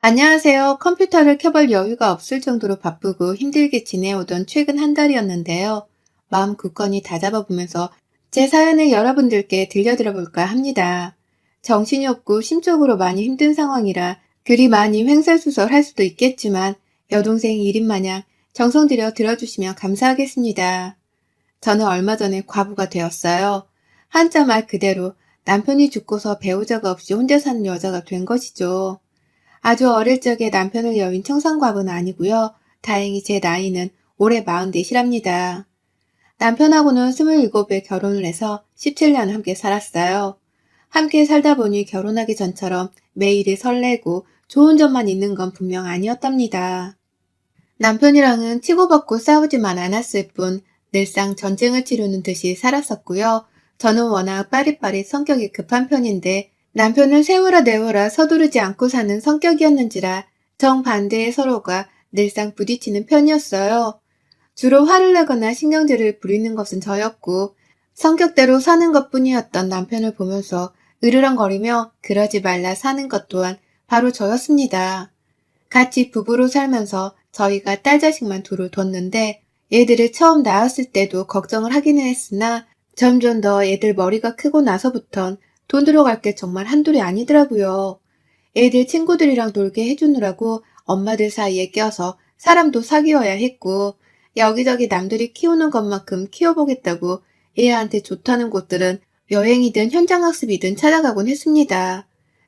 안녕하세요. 컴퓨터를 켜볼 여유가 없을 정도로 바쁘고 힘들게 지내오던 최근 한 달이었는데요. 마음 굳건히 다잡아보면서 제 사연을 여러분들께 들려드려 볼까 합니다. 정신이 없고 심적으로 많이 힘든 상황이라 글이 많이 횡설수설할 수도 있겠지만 여동생 일인 마냥 정성 들여 들어주시면 감사하겠습니다. 저는 얼마 전에 과부가 되었어요. 한자 말 그대로 남편이 죽고서 배우자가 없이 혼자 사는 여자가 된 것이죠. 아주 어릴 적에 남편을 여윈 청산과부는 아니고요. 다행히 제 나이는 올해 44이랍니다. 남편하고는 27에 결혼을 해서 17년 함께 살았어요. 함께 살다 보니 결혼하기 전처럼 매일이 설레고 좋은 점만 있는 건 분명 아니었답니다. 남편이랑은 치고받고 싸우지만 않았을 뿐 늘상 전쟁을 치르는 듯이 살았었고요. 저는 워낙 빠릿빠릿 성격이 급한 편인데 남편은 세우라 내워라 서두르지 않고 사는 성격이었는지라 정반대의 서로가 늘상 부딪히는 편이었어요. 주로 화를 내거나 신경질을 부리는 것은 저였고 성격대로 사는 것뿐이었던 남편을 보면서 으르렁거리며 그러지 말라 사는 것 또한 바로 저였습니다. 같이 부부로 살면서 저희가 딸 자식만 둘을 뒀는데 얘들을 처음 낳았을 때도 걱정을 하기는 했으나 점점 더 애들 머리가 크고 나서부턴 돈 들어갈 게 정말 한둘이 아니더라고요. 애들 친구들이랑 놀게 해주느라고 엄마들 사이에 껴서 사람도 사귀어야 했고 여기저기 남들이 키우는 것만큼 키워보겠다고 애한테 좋다는 곳들은 여행이든 현장학습이든 찾아가곤 했습니다.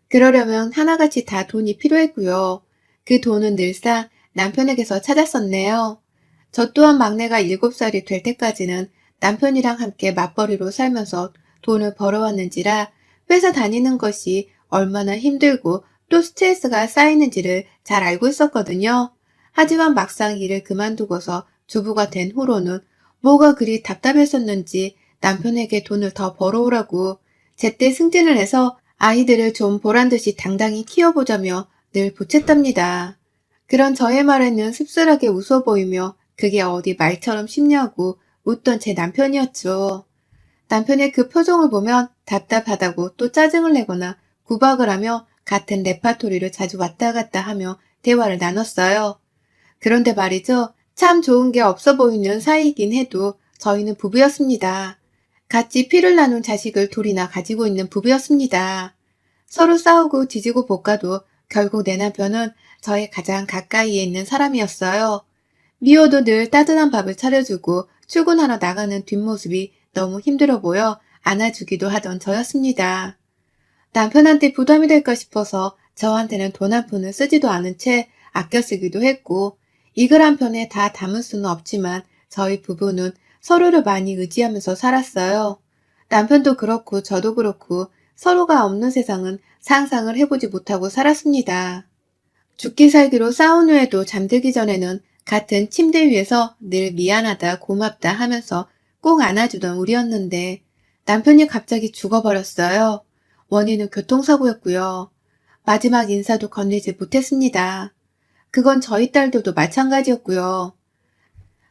그러려면 하나같이 다 돈이 필요했고요. 그 돈은 늘상 남편에게서 찾았었네요. 저 또한 막내가 7살이 될 때까지는 남편이랑 함께 맞벌이로 살면서 돈을 벌어왔는지라 회사 다니는 것이 얼마나 힘들고 또 스트레스가 쌓이는지를 잘 알고 있었거든요. 하지만 막상 일을 그만두고서 주부가 된 후로는 뭐가 그리 답답했었는지 남편에게 돈을 더 벌어오라고 제때 승진을 해서 아이들을 좀 보란듯이 당당히 키워보자며 늘 보챘답니다. 그런 저의 말에는 씁쓸하게 웃어 보이며 그게 어디 말처럼 쉽냐고 웃던 제 남편이었죠. 남편의 그 표정을 보면 답답하다고 또 짜증을 내거나 구박을 하며 같은 레파토리를 자주 왔다 갔다 하며 대화를 나눴어요. 그런데 말이죠. 참 좋은 게 없어 보이는 사이이긴 해도 저희는 부부였습니다. 같이 피를 나눈 자식을 둘이나 가지고 있는 부부였습니다. 서로 싸우고 지지고 볶아도 결국 내 남편은 저의 가장 가까이에 있는 사람이었어요. 미워도 늘 따뜻한 밥을 차려주고 출근하러 나가는 뒷모습이 너무 힘들어 보여 안아주기도 하던 저였습니다. 남편한테 부담이 될까 싶어서 저한테는 돈 한 푼을 쓰지도 않은 채 아껴 쓰기도 했고 이 글 한 편에 다 담을 수는 없지만 저희 부부는 서로를 많이 의지하면서 살았어요. 남편도 그렇고 저도 그렇고 서로가 없는 세상은 상상을 해보지 못하고 살았습니다. 죽기 살기로 싸운 후에도 잠들기 전에는 같은 침대 위에서 늘 미안하다 고맙다 하면서 꼭 안아주던 우리였는데 남편이 갑자기 죽어버렸어요. 원인은 교통사고였고요. 마지막 인사도 건네지 못했습니다. 그건 저희 딸들도 마찬가지였고요.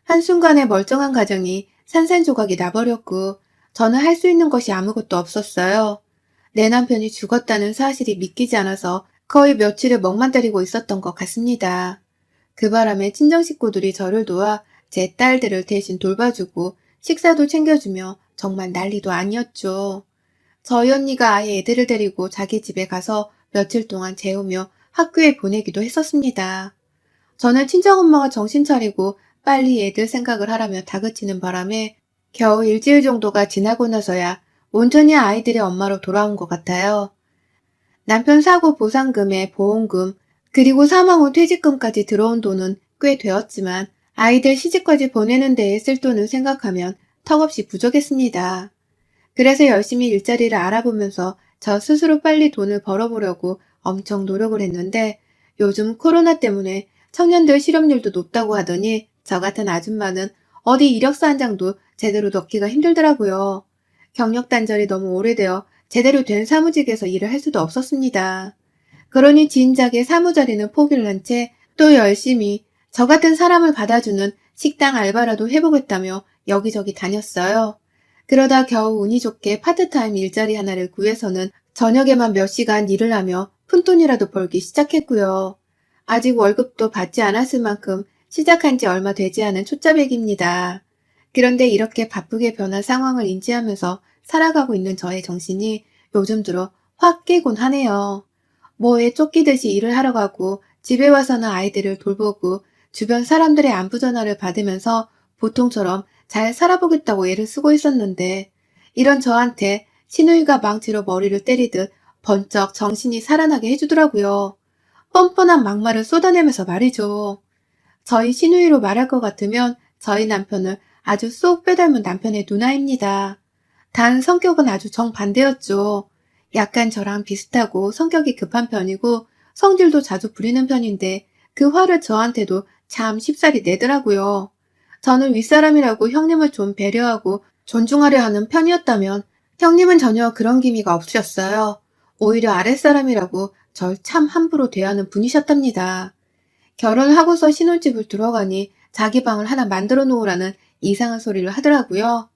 한순간에 멀쩡한 가정이 산산조각이 나버렸고 저는 할 수 있는 것이 아무것도 없었어요. 내 남편이 죽었다는 사실이 믿기지 않아서 거의 며칠을 멍만 때리고 있었던 것 같습니다. 그 바람에 친정 식구들이 저를 도와 제 딸들을 대신 돌봐주고 식사도 챙겨주며 정말 난리도 아니었죠. 저희 언니가 아예 애들을 데리고 자기 집에 가서 며칠 동안 재우며 학교에 보내기도 했었습니다. 저는 친정엄마가 정신 차리고 빨리 애들 생각을 하라며 다그치는 바람에 겨우 일주일 정도가 지나고 나서야 온전히 아이들의 엄마로 돌아온 것 같아요. 남편 사고 보상금에 보험금, 그리고 사망 후 퇴직금까지 들어온 돈은 꽤 되었지만 아이들 시집까지 보내는 데에 쓸 돈을 생각하면 턱없이 부족했습니다. 그래서 열심히 일자리를 알아보면서 저 스스로 빨리 돈을 벌어보려고 엄청 노력을 했는데 요즘 코로나 때문에 청년들 실업률도 높다고 하더니 저 같은 아줌마는 어디 이력서 한 장도 제대로 넣기가 힘들더라고요. 경력 단절이 너무 오래되어 제대로 된 사무직에서 일을 할 수도 없었습니다. 그러니 진작에 사무자리는 포기를 한 채 또 열심히 저 같은 사람을 받아주는 식당 알바라도 해보겠다며 여기저기 다녔어요. 그러다 겨우 운이 좋게 파트타임 일자리 하나를 구해서는 저녁에만 몇 시간 일을 하며 푼돈이라도 벌기 시작했고요. 아직 월급도 받지 않았을 만큼 시작한 지 얼마 되지 않은 초짜배기입니다. 그런데 이렇게 바쁘게 변한 상황을 인지하면서 살아가고 있는 저의 정신이 요즘 들어 확 깨곤 하네요. 뭐에 쫓기듯이 일을 하러 가고 집에 와서는 아이들을 돌보고 주변 사람들의 안부 전화를 받으면서 보통처럼 잘 살아보겠다고 애를 쓰고 있었는데 이런 저한테 시누이가 망치로 머리를 때리듯 번쩍 정신이 살아나게 해주더라고요. 뻔뻔한 막말을 쏟아내면서 말이죠. 저희 시누이로 말할 것 같으면 저희 남편을 아주 쏙 빼닮은 남편의 누나입니다. 단 성격은 아주 정반대였죠. 약간 저랑 비슷하고 성격이 급한 편이고 성질도 자주 부리는 편인데 그 화를 저한테도 참 쉽사리 내더라고요. 저는 윗사람이라고 형님을 좀 배려하고 존중하려 하는 편이었다면 형님은 전혀 그런 기미가 없으셨어요. 오히려 아랫사람이라고 절 참 함부로 대하는 분이셨답니다. 결혼을 하고서 신혼집을 들어가니 자기 방을 하나 만들어 놓으라는 이상한 소리를 하더라고요.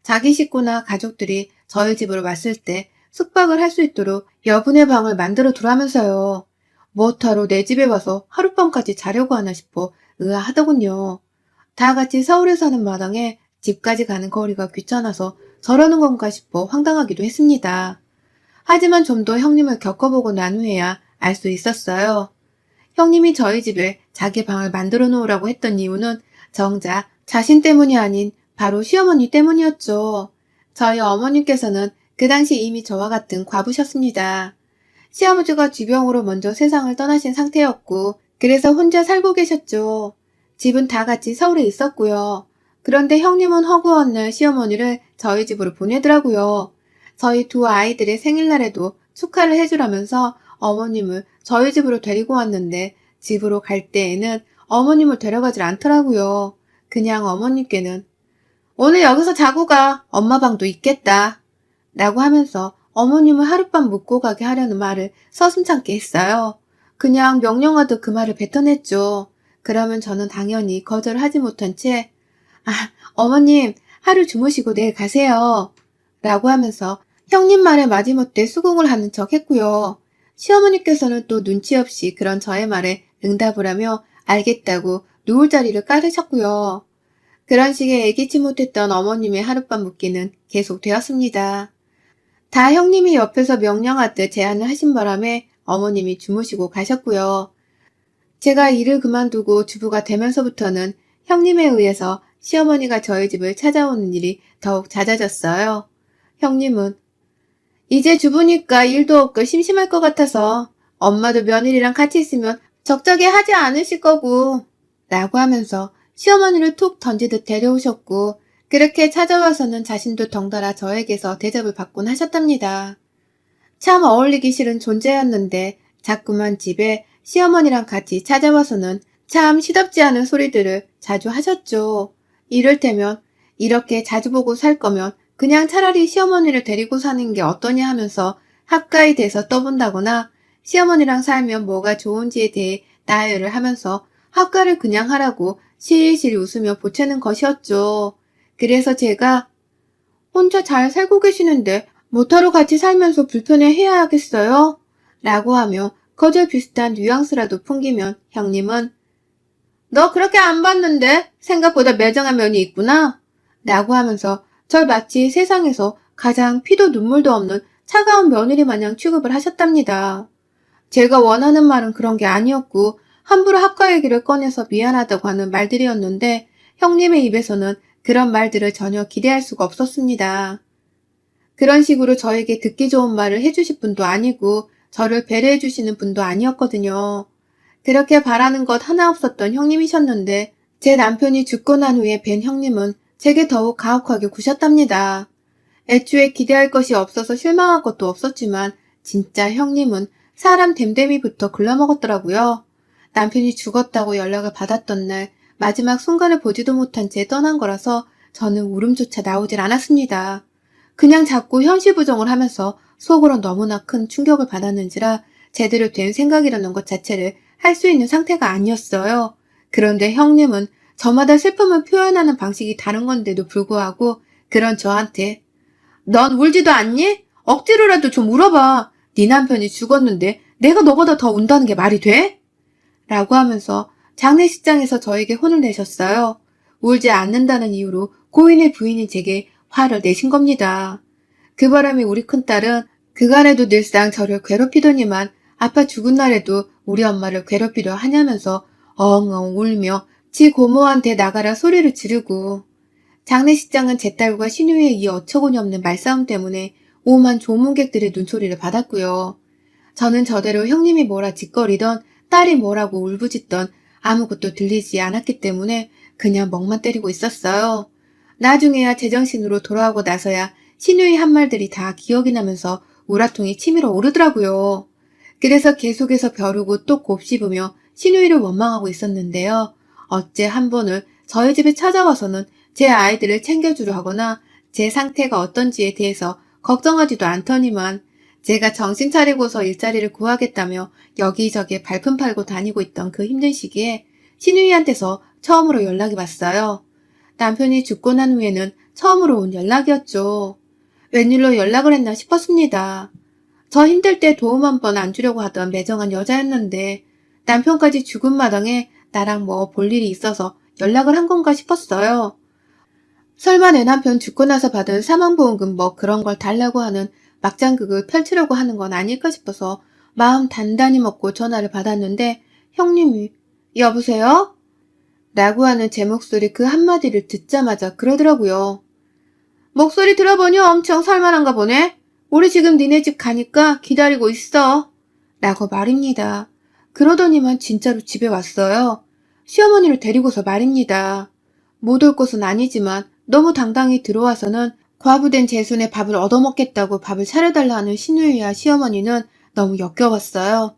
자기 식구나 가족들이 저희 집으로 왔을 때 숙박을 할 수 있도록 여분의 방을 만들어 두라면서요. 뭐하러 내 집에 와서 하룻밤까지 자려고 하나 싶어 의아하더군요. 다 같이 서울에 사는 마당에 집까지 가는 거리가 귀찮아서 저러는 건가 싶어 황당하기도 했습니다. 하지만 좀 더 형님을 겪어보고 난 후에야 알 수 있었어요. 형님이 저희 집에 자기 방을 만들어 놓으라고 했던 이유는 정작 자신 때문이 아닌 바로 시어머니 때문이었죠. 저희 어머님께서는 그 당시 이미 저와 같은 과부셨습니다. 시아버지가 쥐병으로 먼저 세상을 떠나신 상태였고 그래서 혼자 살고 계셨죠. 집은 다 같이 서울에 있었고요. 그런데 형님은 허구없는 시어머니를 저희 집으로 보내더라고요. 저희 두 아이들의 생일날에도 축하를 해주라면서 어머님을 저희 집으로 데리고 왔는데 집으로 갈 때에는 어머님을 데려가질 않더라고요. 그냥 어머님께는 오늘 여기서 자고 가. 엄마 방도 있겠다. 라고 하면서 어머님을 하룻밤 묵고 가게 하려는 말을 서슴찮게 했어요. 그냥 명령하듯 그 말을 뱉어냈죠. 그러면 저는 당연히 거절하지 못한 채 어머님 하루 주무시고 내일 가세요. 라고 하면서 형님 말에 마지못해 수긍을 하는 척 했고요. 시어머니께서는 또 눈치 없이 그런 저의 말에 응답을 하며 알겠다고 누울 자리를 깔으셨고요. 그런 식의 예기치 못했던 어머님의 하룻밤 묵기는 계속되었습니다. 다 형님이 옆에서 명령하듯 제안을 하신 바람에 어머님이 주무시고 가셨고요. 제가 일을 그만두고 주부가 되면서부터는 형님에 의해서 시어머니가 저희 집을 찾아오는 일이 더욱 잦아졌어요. 형님은 이제 주부니까 일도 없고 심심할 것 같아서 엄마도 며느리랑 같이 있으면 적적해 하지 않으실 거고 라고 하면서 시어머니를 툭 던지듯 데려오셨고 그렇게 찾아와서는 자신도 덩달아 저에게서 대접을 받곤 하셨답니다. 참 어울리기 싫은 존재였는데 자꾸만 집에 시어머니랑 같이 찾아와서는 참 시덥지 않은 소리들을 자주 하셨죠. 이를테면 이렇게 자주 보고 살 거면 그냥 차라리 시어머니를 데리고 사는 게 어떠냐 하면서 합가에 대해서 떠본다거나 시어머니랑 살면 뭐가 좋은지에 대해 나열을 하면서 합가를 그냥 하라고 실실 웃으며 보채는 것이었죠. 그래서 제가 혼자 잘 살고 계시는데 뭐하러 같이 살면서 불편해해야 하겠어요? 라고 하며 거절 비슷한 뉘앙스라도 풍기면 형님은 너 그렇게 안 봤는데 생각보다 매정한 면이 있구나 라고 하면서 절 마치 세상에서 가장 피도 눈물도 없는 차가운 며느리 마냥 취급을 하셨답니다. 제가 원하는 말은 그런 게 아니었고 함부로 합가 얘기를 꺼내서 미안하다고 하는 말들이었는데 형님의 입에서는 그런 말들을 전혀 기대할 수가 없었습니다. 그런 식으로 저에게 듣기 좋은 말을 해주실 분도 아니고 저를 배려해 주시는 분도 아니었거든요. 그렇게 바라는 것 하나 없었던 형님이셨는데 제 남편이 죽고 난 후에 뵌 형님은 제게 더욱 가혹하게 구셨답니다. 애초에 기대할 것이 없어서 실망한 것도 없었지만 진짜 형님은 사람 됨됨이부터 글러먹었더라고요. 남편이 죽었다고 연락을 받았던 날 마지막 순간을 보지도 못한 채 떠난 거라서 저는 울음조차 나오질 않았습니다. 그냥 자꾸 현실 부정을 하면서 속으로 너무나 큰 충격을 받았는지라 제대로 된 생각이라는 것 자체를 할 수 있는 상태가 아니었어요. 그런데 형님은 저마다 슬픔을 표현하는 방식이 다른 건데도 불구하고 그런 저한테 넌 울지도 않니? 억지로라도 좀 울어봐. 네 남편이 죽었는데 내가 너보다 더 운다는 게 말이 돼? 라고 하면서 장례식장에서 저에게 혼을 내셨어요. 울지 않는다는 이유로 고인의 부인이 제게 화를 내신 겁니다. 그 바람에 우리 큰딸은 그간에도 늘상 저를 괴롭히더니만 아빠 죽은 날에도 우리 엄마를 괴롭히려 하냐면서 엉엉 울며 지 고모한테 나가라 소리를 지르고, 장례식장은 제 딸과 신우이의 이 어처구니 없는 말싸움 때문에 오만 조문객들의 눈초리를 받았고요. 저는 저대로 형님이 뭐라 짓거리던 딸이 뭐라고 울부짖던 아무것도 들리지 않았기 때문에 그냥 멍만 때리고 있었어요. 나중에야 제정신으로 돌아오고 나서야 신우이 한 말들이 다 기억이 나면서 우라통이 치밀어 오르더라고요. 그래서 계속해서 벼르고 또 곱씹으며 신우이를 원망하고 있었는데요. 어째 한 번을 저희 집에 찾아와서는 제 아이들을 챙겨주려 하거나 제 상태가 어떤지에 대해서 걱정하지도 않더니만 제가 정신 차리고서 일자리를 구하겠다며 여기저기 발품 팔고 다니고 있던 그 힘든 시기에 신우이한테서 처음으로 연락이 왔어요. 남편이 죽고 난 후에는 처음으로 온 연락이었죠. 웬일로 연락을 했나 싶었습니다. 저 힘들 때 도움 한 번 안 주려고 하던 매정한 여자였는데 남편까지 죽은 마당에 나랑 뭐 볼 일이 있어서 연락을 한 건가 싶었어요. 설마 내 남편 죽고 나서 받은 사망보험금 뭐 그런 걸 달라고 하는 막장극을 펼치려고 하는 건 아닐까 싶어서 마음 단단히 먹고 전화를 받았는데 형님이 여보세요? 라고 하는 제 목소리 그 한마디를 듣자마자 그러더라고요. 목소리 들어보니 엄청 살만한가 보네. 우리 지금 니네 집 가니까 기다리고 있어. 라고 말입니다. 그러더니만 진짜로 집에 왔어요. 시어머니를 데리고서 말입니다. 못 올 것은 아니지만 너무 당당히 들어와서는 과부된 제 손에 밥을 얻어먹겠다고 밥을 차려달라 하는 시누이와 시어머니는 너무 역겨웠어요.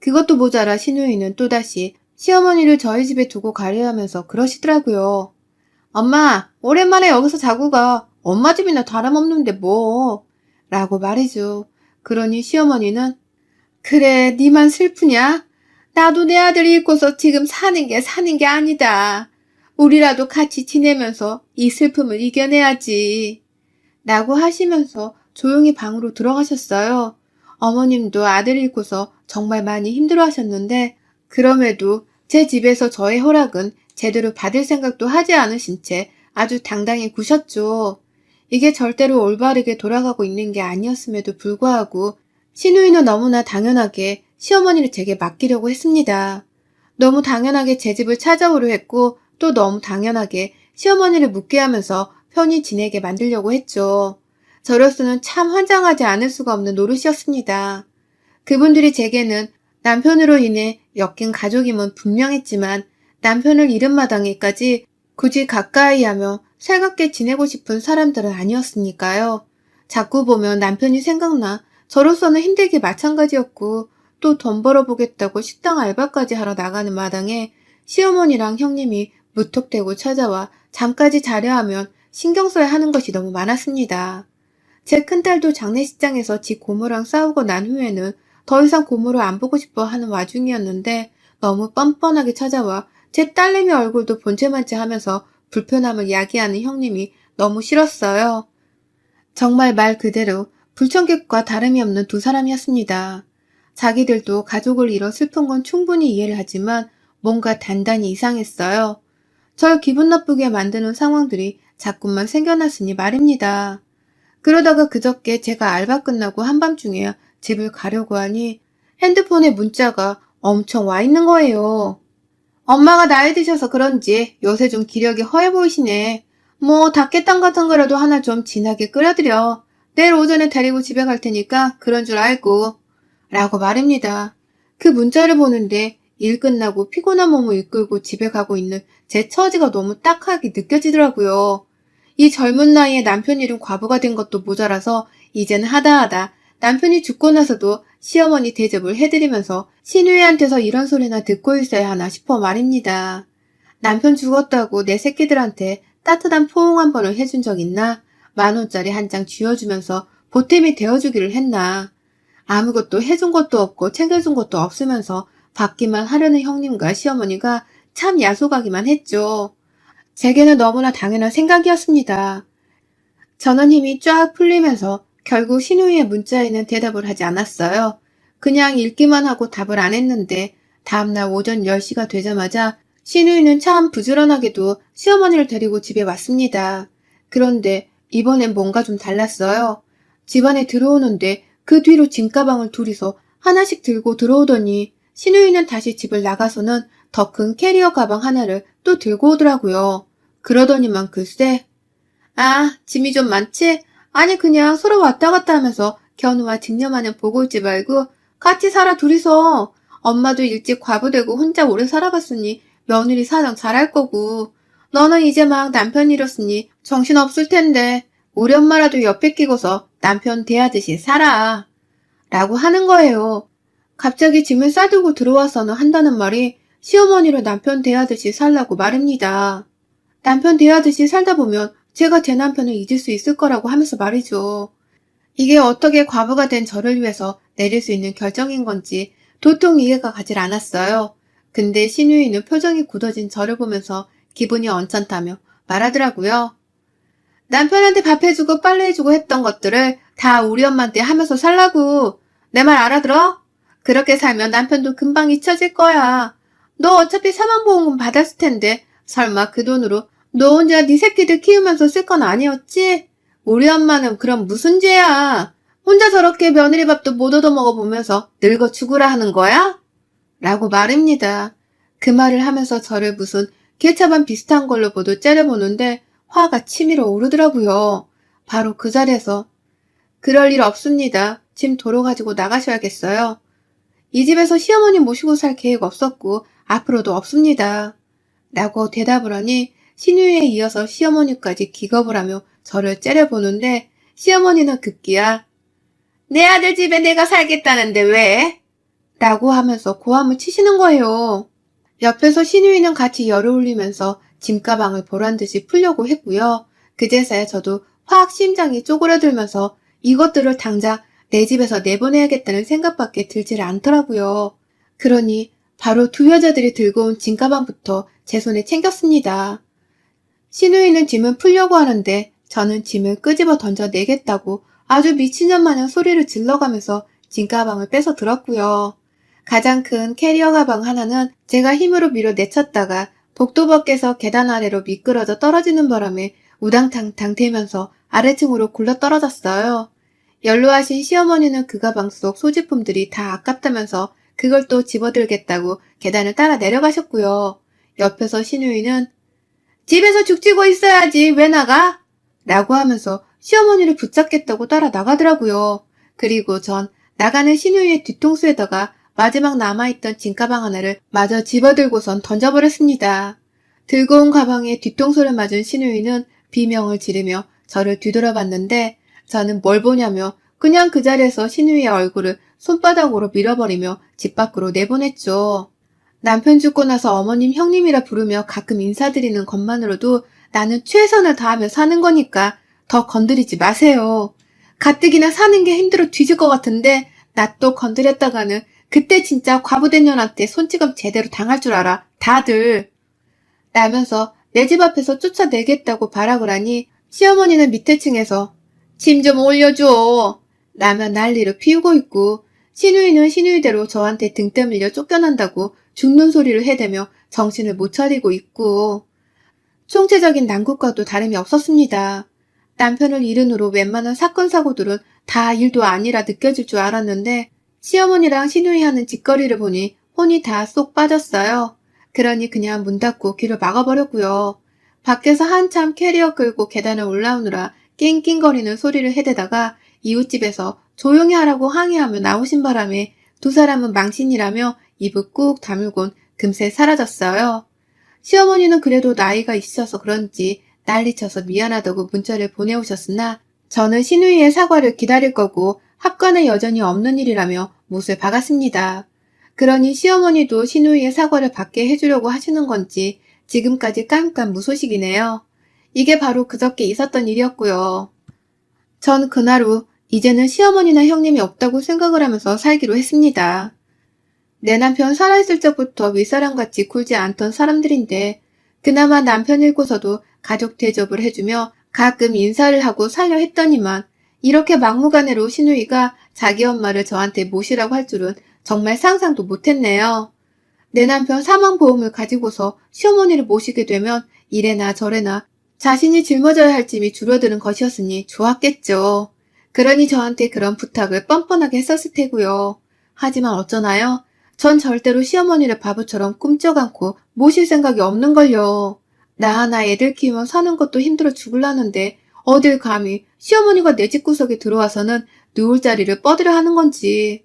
그것도 모자라 시누이는 또다시 시어머니를 저희 집에 두고 가려 하면서 그러시더라고요. 엄마, 오랜만에 여기서 자고 가. 엄마 집이나 다름없는데 뭐. 라고 말이죠. 그러니 시어머니는 그래, 니만 슬프냐? 나도 내 아들이 있고서 지금 사는 게 아니다. 우리라도 같이 지내면서 이 슬픔을 이겨내야지. 라고 하시면서 조용히 방으로 들어가셨어요. 어머님도 아들 잃고서 정말 많이 힘들어 하셨는데 그럼에도 제 집에서 저의 허락은 제대로 받을 생각도 하지 않으신 채 아주 당당히 구셨죠. 이게 절대로 올바르게 돌아가고 있는 게 아니었음에도 불구하고 시누이는 너무나 당연하게 시어머니를 제게 맡기려고 했습니다. 너무 당연하게 제 집을 찾아오려 했고 또 너무 당연하게 시어머니를 묻게 하면서 편히 지내게 만들려고 했죠. 저로서는 참 환장하지 않을 수가 없는 노릇이었습니다. 그분들이 제게는 남편으로 인해 엮인 가족임은 분명했지만 남편을 잃은 마당에까지 굳이 가까이 하며 살갑게 지내고 싶은 사람들은 아니었으니까요. 자꾸 보면 남편이 생각나 저로서는 힘들게 마찬가지였고 또 돈 벌어보겠다고 식당 알바까지 하러 나가는 마당에 시어머니랑 형님이 무턱대고 찾아와 잠까지 자려 하면 신경 써야 하는 것이 너무 많았습니다. 제 큰딸도 장례식장에서 지 고모랑 싸우고 난 후에는 더 이상 고모를 안 보고 싶어 하는 와중이었는데 너무 뻔뻔하게 찾아와 제 딸내미 얼굴도 본체만치 하면서 불편함을 야기하는 형님이 너무 싫었어요. 정말 말 그대로 불청객과 다름이 없는 두 사람이었습니다. 자기들도 가족을 잃어 슬픈 건 충분히 이해를 하지만 뭔가 단단히 이상했어요. 절 기분 나쁘게 만드는 상황들이 자꾸만 생겨났으니 말입니다. 그러다가 그저께 제가 알바 끝나고 한밤중에 집을 가려고 하니 핸드폰에 문자가 엄청 와 있는 거예요. 엄마가 나이 드셔서 그런지 요새 좀 기력이 허해 보이시네. 뭐 닭게탕 같은 거라도 하나 좀 진하게 끓여드려. 내일 오전에 데리고 집에 갈 테니까 그런 줄 알고. 라고 말입니다. 그 문자를 보는데 일 끝나고 피곤한 몸을 이끌고 집에 가고 있는 제 처지가 너무 딱하게 느껴지더라고요. 이 젊은 나이에 남편 잃은 과부가 된 것도 모자라서 이제는 하다하다 남편이 죽고 나서도 시어머니 대접을 해드리면서 시누이한테서 이런 소리나 듣고 있어야 하나 싶어 말입니다. 남편 죽었다고 내 새끼들한테 따뜻한 포옹 한 번을 해준 적 있나? 10,000원짜리 한 장 쥐어주면서 보탬이 되어주기를 했나? 아무것도 해준 것도 없고 챙겨준 것도 없으면서 받기만 하려는 형님과 시어머니가 참 야속하기만 했죠. 제게는 너무나 당연한 생각이었습니다. 저는 힘이 쫙 풀리면서 결국 신우이의 문자에는 대답을 하지 않았어요. 그냥 읽기만 하고 답을 안 했는데 다음날 오전 10시가 되자마자 신우이는 참 부지런하게도 시어머니를 데리고 집에 왔습니다. 그런데 이번엔 뭔가 좀 달랐어요. 집안에 들어오는데 그 뒤로 짐가방을 둘이서 하나씩 들고 들어오더니 신우이는 다시 집을 나가서는 더 큰 캐리어 가방 하나를 또 들고 오더라고요. 그러더니만 글쎄, 아, 짐이 좀 많지? 아니 그냥 서로 왔다 갔다 하면서 견우와 직녀마냥 보고 있지 말고 같이 살아 둘이서. 엄마도 일찍 과부되고 혼자 오래 살아봤으니 며느리 사정 잘할 거고 너는 이제 막 남편 잃었으니 정신없을 텐데 우리 엄마라도 옆에 끼고서 남편 대하듯이 살아. 라고 하는 거예요. 갑자기 짐을 싸들고 들어와서는 한다는 말이 시어머니를 남편 대하듯이 살라고 말입니다. 남편 대하듯이 살다 보면 제가 제 남편을 잊을 수 있을 거라고 하면서 말이죠. 이게 어떻게 과부가 된 저를 위해서 내릴 수 있는 결정인 건지 도통 이해가 가질 않았어요. 근데 신우이는 표정이 굳어진 저를 보면서 기분이 언짢다며 말하더라고요. 남편한테 밥 해주고 빨래 해주고 했던 것들을 다 우리 엄마한테 하면서 살라고. 내 말 알아들어? 그렇게 살면 남편도 금방 잊혀질 거야. 너 어차피 사망보험금 받았을 텐데 설마 그 돈으로 너 혼자 네 새끼들 키우면서 쓸 건 아니었지? 우리 엄마는 그럼 무슨 죄야? 혼자 저렇게 며느리 밥도 못 얻어먹어 보면서 늙어 죽으라 하는 거야? 라고 말입니다. 그 말을 하면서 저를 무슨 개차반 비슷한 걸로 보도 째려보는데 화가 치밀어 오르더라고요. 바로 그 자리에서 그럴 일 없습니다. 짐 도로 가지고 나가셔야겠어요. 이 집에서 시어머니 모시고 살 계획 없었고 앞으로도 없습니다. 라고 대답을 하니 신우이에 이어서 시어머니까지 기겁을 하며 저를 째려보는데 시어머니는 급기야 내 아들 집에 내가 살겠다는데 왜? 라고 하면서 고함을 치시는 거예요. 옆에서 신우이는 같이 열을 올리면서 짐가방을 보란듯이 풀려고 했고요. 그제서야 저도 확 심장이 쪼그라들면서 이것들을 당장 내 집에서 내보내야겠다는 생각밖에 들질 않더라고요. 그러니 바로 두 여자들이 들고 온 짐가방부터 제 손에 챙겼습니다. 신우이는 짐을 풀려고 하는데 저는 짐을 끄집어 던져내겠다고 아주 미친년 마냥 소리를 질러가면서 짐가방을 뺏어 들었고요. 가장 큰 캐리어 가방 하나는 제가 힘으로 밀어 내쳤다가 복도 밖에서 계단 아래로 미끄러져 떨어지는 바람에 우당탕탕 대면서 아래층으로 굴러 떨어졌어요. 연로하신 시어머니는 그 가방 속 소지품들이 다 아깝다면서 그걸 또 집어들겠다고 계단을 따라 내려가셨고요. 옆에서 신우이는 집에서 죽치고 있어야지 왜 나가? 라고 하면서 시어머니를 붙잡겠다고 따라 나가더라고요. 그리고 전 나가는 신우이의 뒤통수에다가 마지막 남아있던 짐가방 하나를 마저 집어들고선 던져버렸습니다. 들고 온 가방에 뒤통수를 맞은 신우이는 비명을 지르며 저를 뒤돌아봤는데 저는 뭘 보냐며 그냥 그 자리에서 신우이의 얼굴을 손바닥으로 밀어버리며 집 밖으로 내보냈죠. 남편 죽고 나서 어머님 형님이라 부르며 가끔 인사드리는 것만으로도 나는 최선을 다하며 사는 거니까 더 건드리지 마세요. 가뜩이나 사는 게 힘들어 뒤질 것 같은데 나 또 건드렸다가는 그때 진짜 과부된 년한테 손찌검 제대로 당할 줄 알아. 다들. 라면서 내 집 앞에서 쫓아내겠다고 발악을 하니 시어머니는 밑에 층에서 짐 좀 올려줘. 라며 난리를 피우고 있고 신우이는 신우이대로 저한테 등 떠밀려 쫓겨난다고 죽는 소리를 해대며 정신을 못 차리고 있고 총체적인 난국과도 다름이 없었습니다. 남편을 잃은 후로 웬만한 사건 사고들은 다 일도 아니라 느껴질 줄 알았는데 시어머니랑 신우이 하는 짓거리를 보니 혼이 다 쏙 빠졌어요. 그러니 그냥 문 닫고 귀를 막아버렸고요. 밖에서 한참 캐리어 끌고 계단을 올라오느라 낑낑거리는 소리를 해대다가 이웃집에서 조용히 하라고 항의하며 나오신 바람에 두 사람은 망신이라며 입을 꾹 다물곤 금세 사라졌어요. 시어머니는 그래도 나이가 있으셔서 그런지 난리쳐서 미안하다고 문자를 보내오셨으나 저는 신우이의 사과를 기다릴 거고 합관은 여전히 없는 일이라며 못을 박았습니다. 그러니 시어머니도 신우이의 사과를 받게 해주려고 하시는 건지 지금까지 깜깜 무소식이네요. 이게 바로 그저께 있었던 일이었고요. 전 그날 후 이제는 시어머니나 형님이 없다고 생각을 하면서 살기로 했습니다. 내 남편 살아있을 적부터 윗사람같이 굴지 않던 사람들인데 그나마 남편 잃고서도 가족 대접을 해주며 가끔 인사를 하고 살려 했더니만 이렇게 막무가내로 신우이가 자기 엄마를 저한테 모시라고 할 줄은 정말 상상도 못했네요. 내 남편 사망보험을 가지고서 시어머니를 모시게 되면 이래나 저래나 자신이 짊어져야 할 짐이 줄어드는 것이었으니 좋았겠죠. 그러니 저한테 그런 부탁을 뻔뻔하게 했었을 테고요. 하지만 어쩌나요? 전 절대로 시어머니를 바보처럼 꿈쩍 않고 모실 생각이 없는걸요. 나 하나 애들 키우면 사는 것도 힘들어 죽을라는데 어딜 감히 시어머니가 내 집구석에 들어와서는 누울 자리를 뻗으려 하는 건지.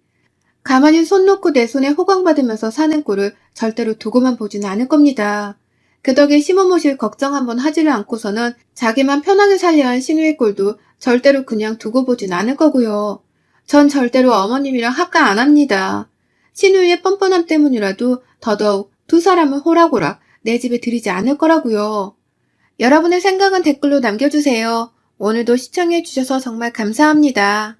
가만히 손 놓고 내 손에 호강받으면서 사는 꼴을 절대로 두고만 보지는 않을 겁니다. 그 덕에 시모 모실 걱정 한번 하지를 않고서는 자기만 편하게 살려 한 신우의 꼴도 절대로 그냥 두고 보진 않을 거고요. 전 절대로 어머님이랑 합가 안 합니다. 신우의 뻔뻔함 때문이라도 더더욱 두 사람을 호락호락 내 집에 들이지 않을 거라고요. 여러분의 생각은 댓글로 남겨주세요. 오늘도 시청해주셔서 정말 감사합니다.